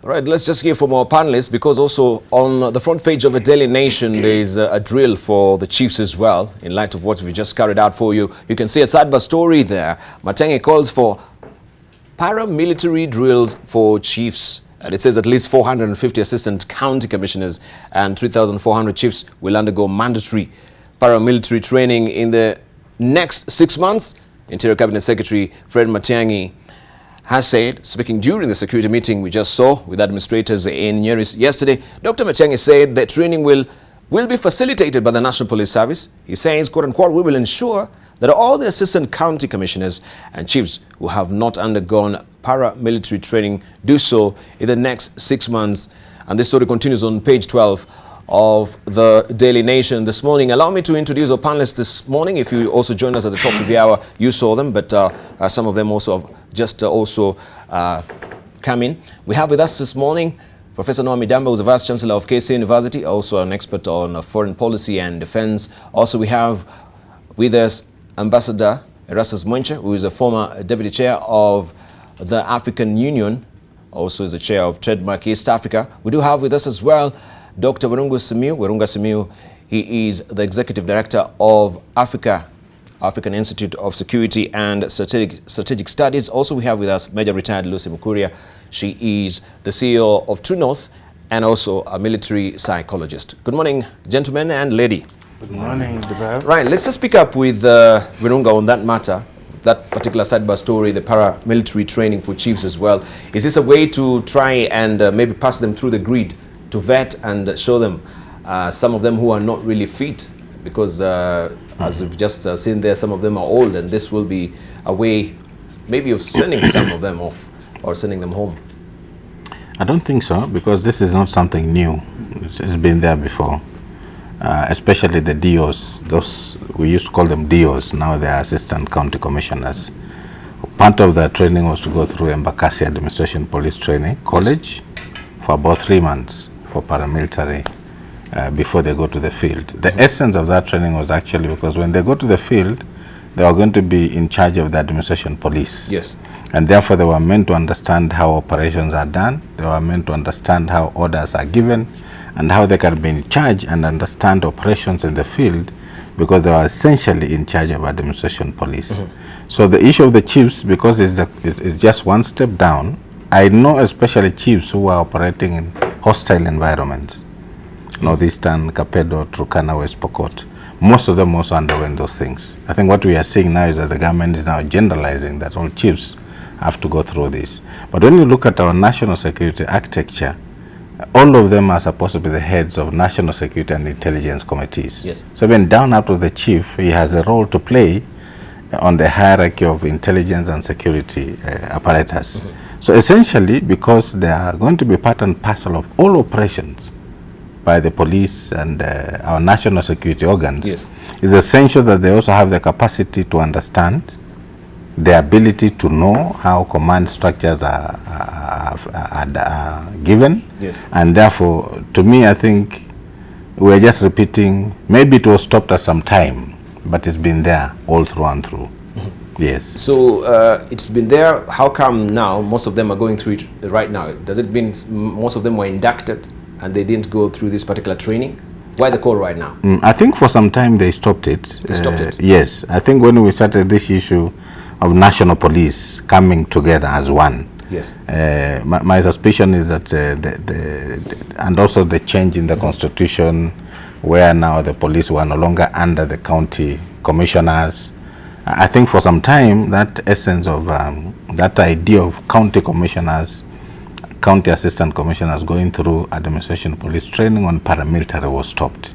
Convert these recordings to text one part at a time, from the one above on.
All right, let's just hear from our panelists, because also on the front page of the Daily Nation, there is a drill for the chiefs as well. In light of what we just carried out for you, you can see a sidebar story there. Matiang'i calls for paramilitary drills for chiefs. And it says at least 450 assistant county commissioners and 3,400 chiefs will undergo mandatory paramilitary training in the next 6 months. Interior Cabinet Secretary Fred Matiang'i has said, speaking during the security meeting we just saw with administrators in Nyeri yesterday. Dr. Matiang'i said that training will be facilitated by the National Police Service. He says, quote unquote, we will ensure that all the assistant county commissioners and chiefs who have not undergone paramilitary training do so in the next 6 months. And this story continues on page 12 of the Daily Nation this morning. Allow me to introduce our panelists this morning. If you also joined us at the top of the hour, you saw them, but some of them also have just come in. We have with us this morning Professor Noah Midamba, who's the Vice Chancellor of KC University, also an expert on foreign policy and defense. Also, we have with us Ambassador Erastus Mwenche, who is a former Deputy Chair of the African Union, also is the Chair of Trademark East Africa. We do have with us as well Dr. Werunga Simiyu. He is the Executive Director of African Institute of Security and Strategic Studies. Also, we have with us Major Retired Lucy Mukuria. She is the CEO of True North and also a military psychologist. Good morning, gentlemen and lady. Good morning, Debab. Right, let's just pick up with Werunga on that matter, that particular sidebar story, the paramilitary training for chiefs as well. Is this a way to try and maybe pass them through the grid to vet and show them some of them who are not really fit? Because as we've just seen there, some of them are old, and this will be a way maybe of sending some of them off or sending them home. I don't think so, because this is not something new. It's been there before. Especially the DOs, those we used to call them DOs, now they are assistant county commissioners. Part of their training was to go through Embakasi Administration Police Training College for about 3 months for paramilitary before they go to the field. The essence of that training was actually because when they go to the field, they are going to be in charge of the administration police. Yes. And therefore they were meant to understand how operations are done, they were meant to understand how orders are given, and how they can be in charge and understand operations in the field, because they are essentially in charge of administration police. So the issue of the chiefs, because it's just one step down, I know especially chiefs who are operating in hostile environments, Northeastern, Kapedo, Turkana, West Pokot. Most of them also underwent those things. I think what we are seeing now is that the government is now generalizing that all chiefs have to go through this. But when you look at our national security architecture, all of them are supposed to be the heads of national security and intelligence committees. Yes. So even down up to the chief, he has a role to play on the hierarchy of intelligence and security apparatus. So essentially, because they are going to be part and parcel of all operations by the police and our national security organs, yes, it's essential that they also have the capacity to understand, the ability to know how command structures are given. Yes. And therefore, to me, I think we're just repeating, maybe it was stopped at some time, but it's been there all through and through. Yes. So it's been there. How come now most of them are going through it right now? Does it mean most of them were inducted and they didn't go through this particular training? Why the call right now? I think for some time they stopped it. They stopped it? Yes. I think when we started this issue of national police coming together as one, yes, my suspicion is that and also the change in the constitution, where now the police were no longer under the county commissioners. I think for some time that essence of that idea of county commissioners, county assistant commissioners going through administration police training on paramilitary was stopped.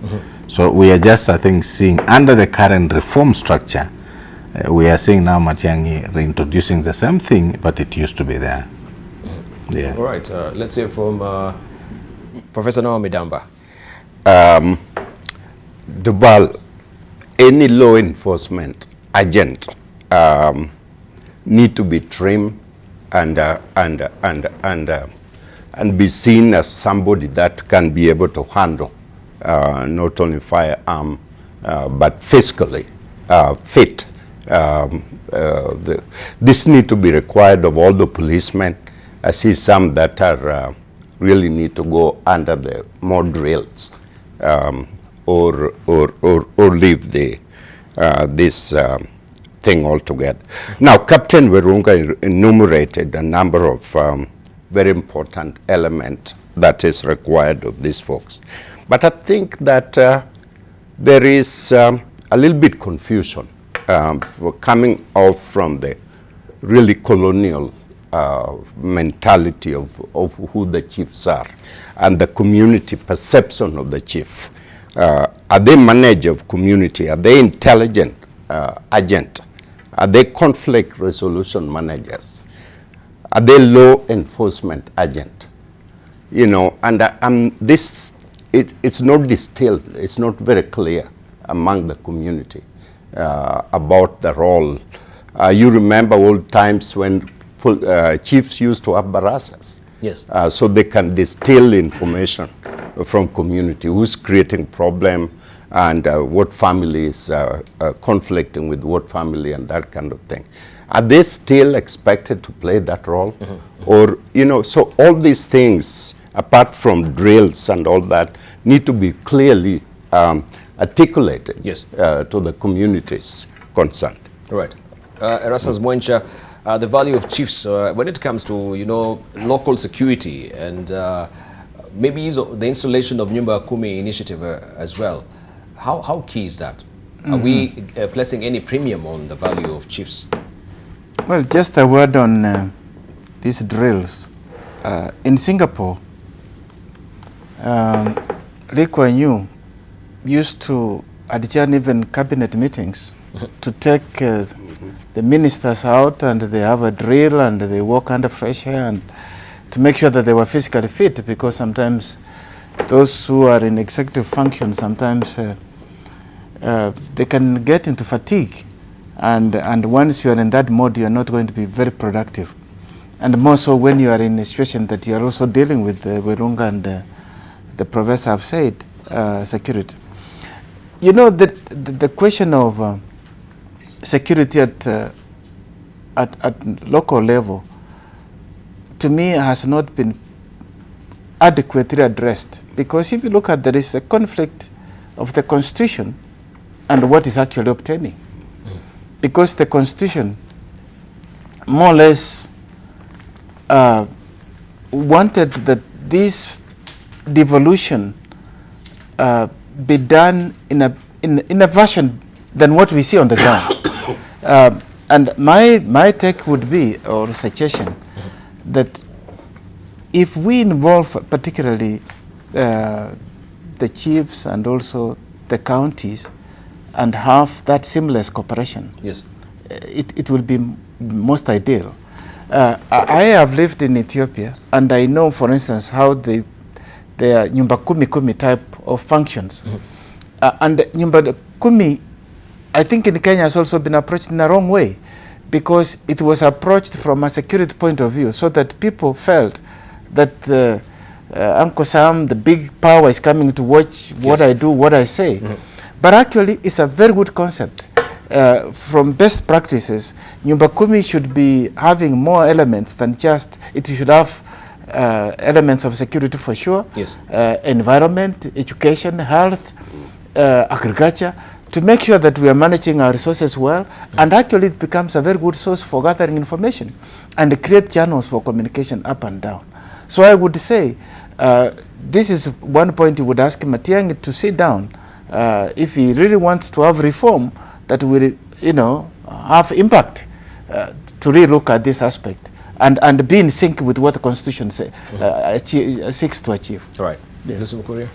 So we are just, I think, seeing under the current reform structure, we are seeing now Matiang'i reintroducing the same thing, but it used to be there. Yeah. All right. Let's hear from Professor Noah Midamba. Dubal, any law enforcement agent need to be trained and be seen as somebody that can be able to handle not only firearm but physically fit. This need to be required of all the policemen. I see some that are really need to go under the more drills or leave the this thing altogether. Now, Captain Virunga enumerated a number of very important elements that is required of these folks. But I think that there is a little bit confusion for coming off from the really colonial mentality of who the chiefs are and the community perception of the chief. Are they manager of community? Are they intelligent agent? Are they conflict resolution managers? Are they law enforcement agent? You know, and this, it's not distilled, it's not very clear among the community about the role. You remember old times when chiefs used to have barasas. Yes. So they can distill information from community, who's creating problem and what family is conflicting with what family and that kind of thing. Are they still expected to play that role? Or, you know, so all these things, apart from drills and all that, need to be clearly articulated to the communities concerned. Right. Erastus Mwencha, the value of chiefs when it comes to, you know, local security and maybe the installation of Nyumba Kumi initiative as well. How key is that? Are we placing any premium on the value of chiefs? Well, just a word on these drills. In Singapore, Lee Kuan Yew used to adjourn even cabinet meetings to take the ministers out and they have a drill and they walk under fresh air and to make sure that they were physically fit, because sometimes those who are in executive function, sometimes they can get into fatigue. And once you are in that mode, you are not going to be very productive. And more so when you are in a situation that you are also dealing with Virunga and the professor have said, security. You know, the question of security at local level, to me, has not been adequately addressed. Because if you look at, there is a conflict of the Constitution and what is actually obtaining. Because the Constitution more or less wanted that this devolution be done in a version than what we see on the ground. And my take would be, or suggestion, that if we involve particularly the chiefs and also the counties and have that seamless cooperation, yes, it will be most ideal. I have lived in Ethiopia and I know, for instance, how they are Nyumba Kumi type of functions. And Nyumba Kumi, I think in Kenya has also been approached in the wrong way, because it was approached from a security point of view, so that people felt that Uncle Sam, the big power, is coming to watch what I do, what I say. But actually, it's a very good concept. From best practices, Nyumba Kumi should be having more elements than just, it should have elements of security for sure, yes, environment, education, health, agriculture, to make sure that we are managing our resources well, and actually it becomes a very good source for gathering information and create channels for communication up and down. So I would say, this is one point you would ask Matiang'i to sit down, if he really wants to have reform that will, you know, have impact, to re-look at this aspect and be in sync with what the Constitution seeks to achieve. All right. Yes. Good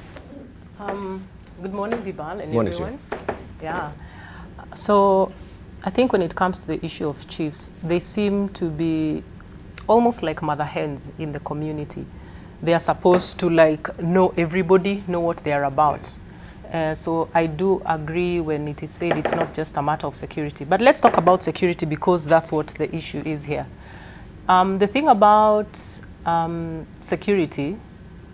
morning, Dibal, and morning, everyone. Yeah. So I think when it comes to the issue of chiefs, they seem to be almost like mother hens in the community. They are supposed to like know everybody, know what they are about. So I do agree when it is said it's not just a matter of security. But let's talk about security, because that's what the issue is here. The thing about security,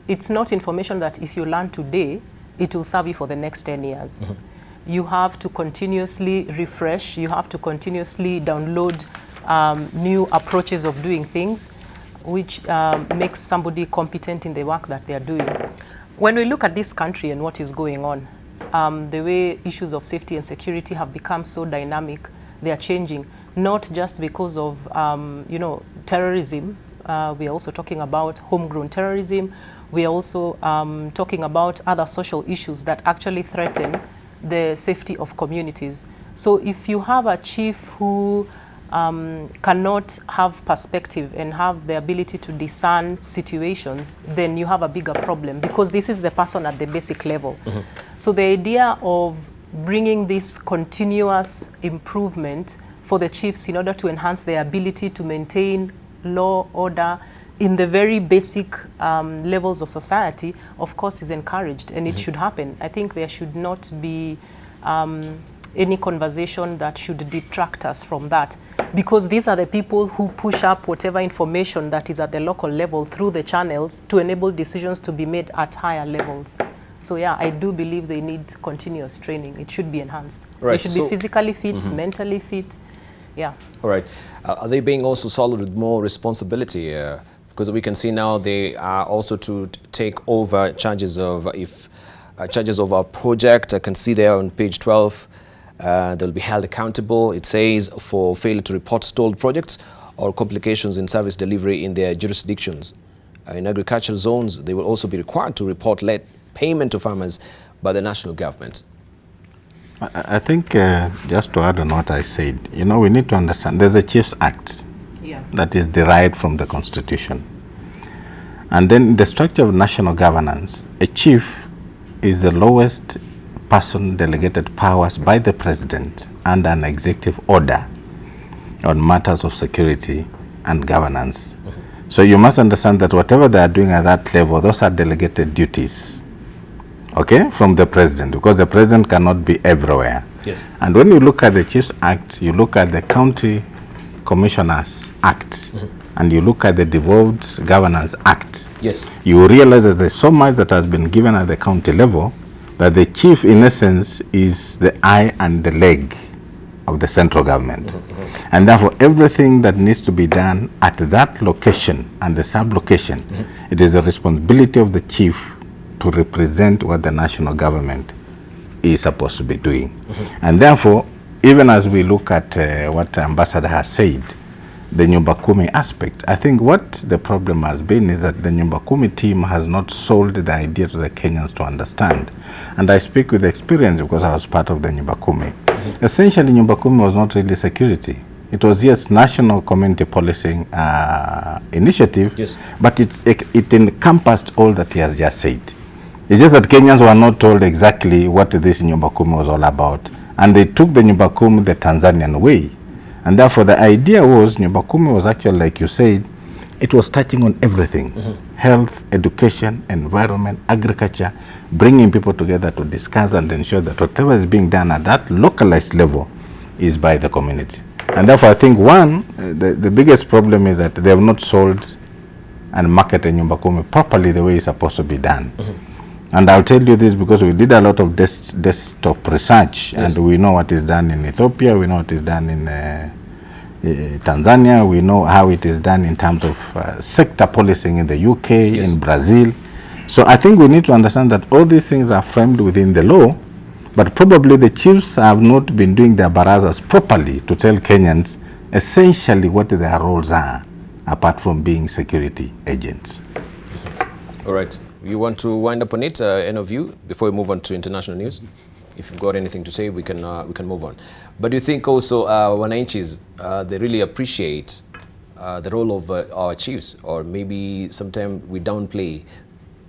it's not information that if you learn today, it will serve you for the next 10 years. You have to continuously refresh, you have to continuously download new approaches of doing things. which makes somebody competent in the work that they are doing. When we look at this country and what is going on, the way issues of safety and security have become so dynamic, they are changing, not just because of terrorism. We are also talking about homegrown terrorism. We are also talking about other social issues that actually threaten the safety of communities. So if you have a chief who cannot have perspective and have the ability to discern situations, then you have a bigger problem, because this is the person at the basic level. So the idea of bringing this continuous improvement for the chiefs in order to enhance their ability to maintain law, order in the very basic levels of society, of course, is encouraged, and it should happen. I think there should not be any conversation that should detract us from that, because these are the people who push up whatever information that is at the local level through the channels to enable decisions to be made at higher levels. So yeah, I do believe they need continuous training. It should be enhanced. Right. They should be physically fit, mentally fit. Yeah. All right. Are they being also saddled with more responsibility? Because we can see now they are also to take over charges of charges of our project. I can see there on page 12. They'll be held accountable, it says, for failure to report stalled projects or complications in service delivery in their jurisdictions. In agricultural zones, they will also be required to report late payment to farmers by the national government. I think, just to add on what I said, we need to understand there's a Chiefs Act that is derived from the Constitution. And then in the structure of national governance, a chief is the lowest person delegated powers by the president under an executive order on matters of security and governance. So you must understand that whatever they are doing at that level, those are delegated duties, okay, from the president, because the president cannot be everywhere. Yes. And when you look at the Chiefs Act, you look at the County Commissioners Act, and you look at the Devolved Governance Act, yes, you realize that there's so much that has been given at the county level that the chief, in essence, is the eye and the leg of the central government. And therefore, everything that needs to be done at that location and the sub-location, it is the responsibility of the chief to represent what the national government is supposed to be doing. And therefore, even as we look at what the ambassador has said, the Nyumba Kumi aspect, I think what the problem has been is that the Nyumba Kumi team has not sold the idea to the Kenyans to understand. And I speak with experience because I was part of the Nyumba Kumi. Essentially, Nyumba Kumi was not really security. It was, yes, national community policing initiative, yes, but it encompassed all that he has just said. It's just that Kenyans were not told exactly what this Nyumba Kumi was all about. And they took the Nyumba Kumi the Tanzanian way. And therefore, the idea was, Nyumba Kumi was actually, like you said, it was touching on everything. Health, education, environment, agriculture, bringing people together to discuss and ensure that whatever is being done at that localized level is by the community. And therefore, I think the biggest problem is that they have not sold and marketed Nyumba Kumi properly the way it's supposed to be done. And I'll tell you this because we did a lot of desktop research, yes, and we know what is done in Ethiopia, we know what is done in Tanzania, we know how it is done in terms of sector policing in the UK, yes, in Brazil. So I think we need to understand that all these things are framed within the law, but probably the chiefs have not been doing their barazas properly to tell Kenyans essentially what their roles are, apart from being security agents. All right. You want to wind up on it, any of you, before we move on to international news? If you've got anything to say, we can move on. But do you think also wananchis, they really appreciate the role of our chiefs, or maybe sometimes we downplay,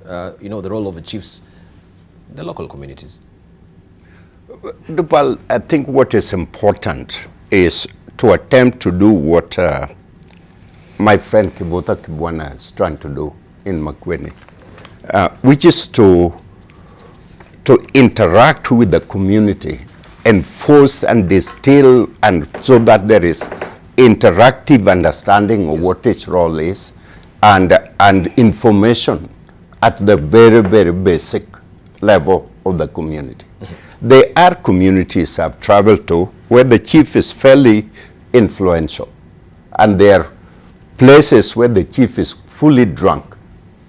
the role of the chiefs, the local communities? Well, I think what is important is to attempt to do what my friend Kivota Kibwana is trying to do in Makueni. Which is to interact with the community, enforce and distill, and so that there is interactive understanding of, yes, what each role is, and information at the very, very basic level of the community. There are communities I've traveled to where the chief is fairly influential, and their places where the chief is fully drunk.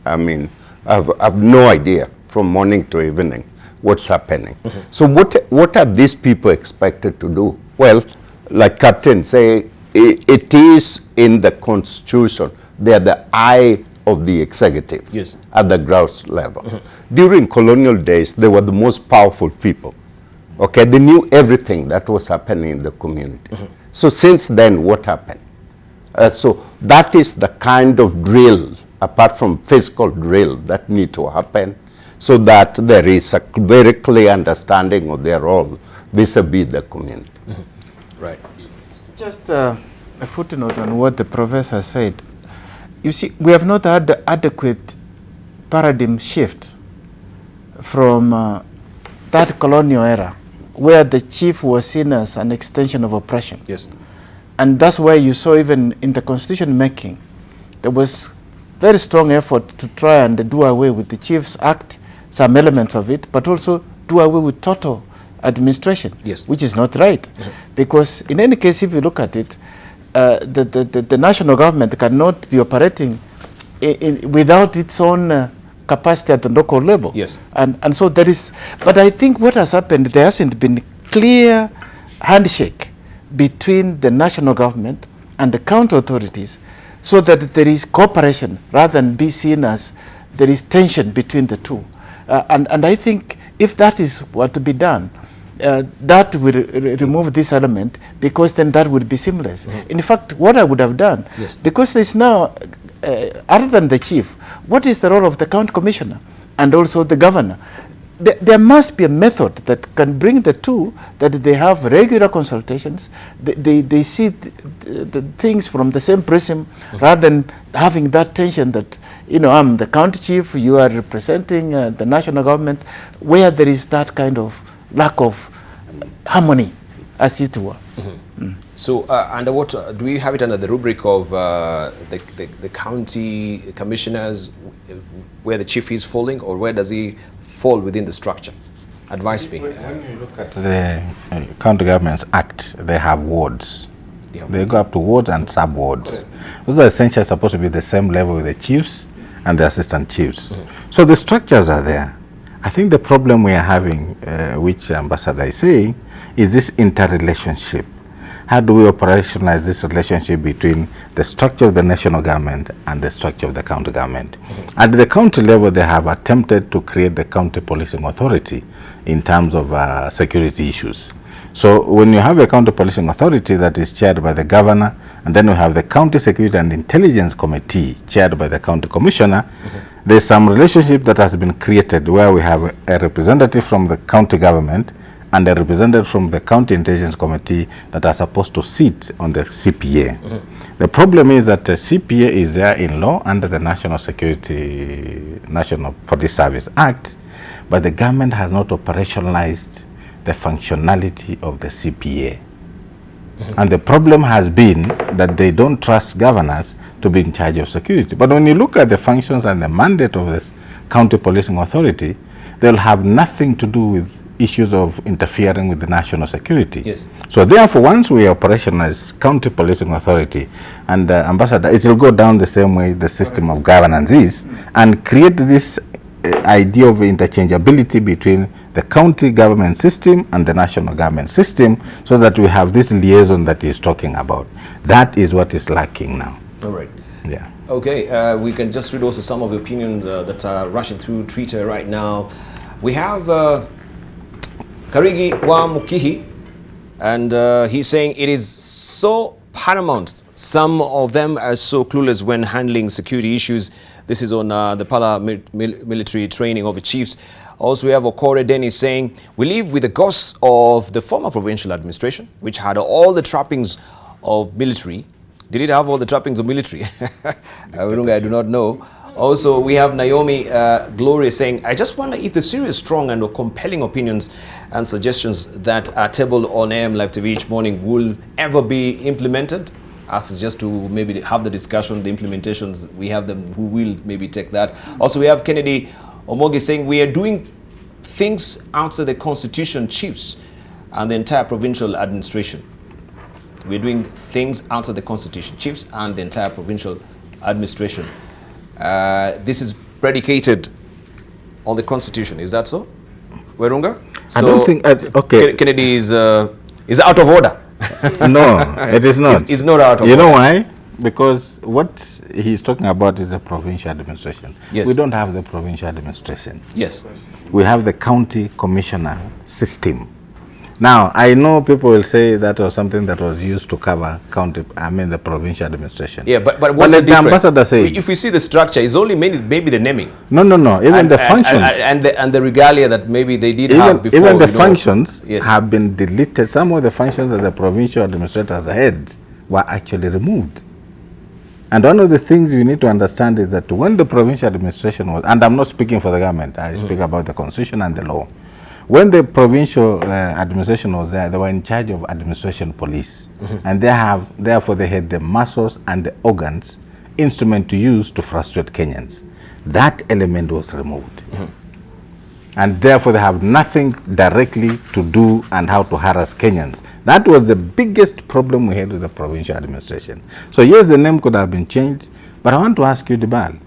I mean, I've no idea from morning to evening what's happening. So what are these people expected to do? Well, like Captain say, it is in the Constitution. They are the eye of the executive at the ground level. During colonial days, they were the most powerful people. Okay, they knew everything that was happening in the community. So since then, what happened? So that is the kind of drill, apart from physical drill, that need to happen so that there is a very clear understanding of their role vis-a-vis the community. Right. Just a footnote on what the professor said. You see, we have not had the adequate paradigm shift from that colonial era where the chief was seen as an extension of oppression. Yes. And that's why you saw even in the constitution making, there was very strong effort to try and do away with the Chiefs Act, some elements of it, but also do away with total administration, which is not right. Because in any case, if you look at it, the national government cannot be operating without its own capacity at the local level. Yes. And so there is, but I think what has happened, there hasn't been clear handshake between the national government and the county authorities so that there is cooperation rather than be seen as there is tension between the two. And I think if that is what to be done, that will remove this element, because then that would be seamless. In fact, what I would have done, because there's now, other than the chief, what is the role of the county commissioner and also the governor? There must be a method that can bring the two, that they have regular consultations, they see the things from the same prism, rather than having that tension that, you know, I'm the county chief, you are representing the national government, where there is that kind of lack of harmony, as it were. So under what, do we have it under the rubric of the county commissioners, where the chief is falling, or where does he fall within the structure? Advise me. When you look at the County Governments Act, they have wards. They go up to wards and sub-wards. Those are essentially supposed to be the same level with the chiefs and the assistant chiefs. So the structures are there. I think the problem we are having, which Ambassador is saying, is this interrelationship. How do we operationalize this relationship between the structure of the national government and the structure of the county government? At the county level, they have attempted to create the county policing authority in terms of security issues. So when you have a county policing authority that is chaired by the governor, and then we have the county security and intelligence committee chaired by the county commissioner, there's some relationship that has been created where we have a representative from the county government and a representative from the County Intelligence Committee that are supposed to sit on the CPA. The problem is that the CPA is there in law under the National Police Service Act, but the government has not operationalized the functionality of the CPA. And the problem has been that they don't trust governors to be in charge of security. But when you look at the functions and the mandate of this county policing authority, they'll have nothing to do with issues of interfering with the national security. So therefore, once we operationalize county policing authority, and Ambassador, it will go down the same way the system of governance is, and create this idea of interchangeability between the county government system and the national government system, so that we have this liaison that he's talking about. That is what is lacking now. All right. Yeah. Okay, we can just read also some of the opinions that are rushing through Twitter right now. We have Karigi wa Mukihi, and he's saying it is so paramount. Some of them are so clueless when handling security issues. This is on the paramilitary training of the chiefs. Also, we have Okore Dennis saying, we live with the ghosts of the former provincial administration, which had all the trappings of military. Did it have all the trappings of military? I do not know. Also, we have Naomi Gloria saying, I just wonder if the serious, strong and compelling opinions and suggestions that are tabled on AM Live TV each morning will ever be implemented. Ask us just to maybe have the discussion, the implementations, we have them who will maybe take that. Also, we have Kennedy Omogi saying, we are doing things outside the constitution, chiefs, and the entire provincial administration. we're doing things outside the constitution, chiefs and the entire provincial administration. This is predicated on the constitution. Is that so, Werunga? So I don't think, okay. Kennedy is out of order. No, it is not. It's not out of order. You know why? Because what he's talking about is the provincial administration. Yes. We don't have the provincial administration. Yes. We have the county commissioner system. Now, I know people will say that was something that was used to cover the provincial administration. Yeah, but what's the difference? Ambassador says, if we see the structure, it's only maybe the naming. No. Even the functions. And the regalia that maybe they did have before. Even the functions yes, have been deleted. Some of the functions that the provincial administrators had were actually removed. And one of the things you need to understand is that when the provincial administration was, and I'm not speaking for the government, I speak about the constitution and the law. When the provincial administration was there, they were in charge of administration police. And therefore they had the muscles and the organs, instrument to use to frustrate Kenyans. That element was removed. And therefore they have nothing directly to do and how to harass Kenyans. That was the biggest problem we had with the provincial administration. So yes, the name could have been changed, but I want to ask you, Dibal,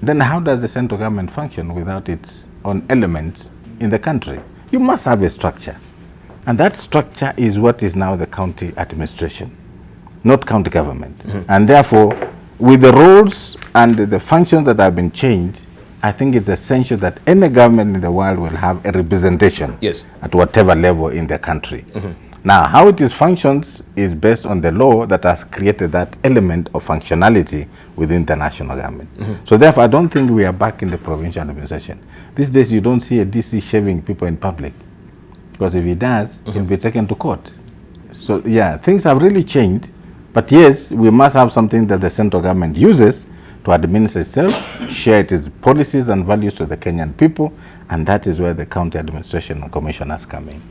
then how does the central government function without its own elements in the country? You must have a structure. And that structure is what is now the county administration, not county government. And therefore, with the roles and the functions that have been changed, I think it's essential that any government in the world will have a representation at whatever level in the country. Now, how it is functions is based on the law that has created that element of functionality within the national government. So therefore, I don't think we are back in the provincial administration. These days, you don't see a DC shaving people in public, because if he does, he'll be taken to court. So yeah, things have really changed. But yes, we must have something that the central government uses to administer itself, share its policies and values to the Kenyan people, and that is where the county administration and commissioners come in.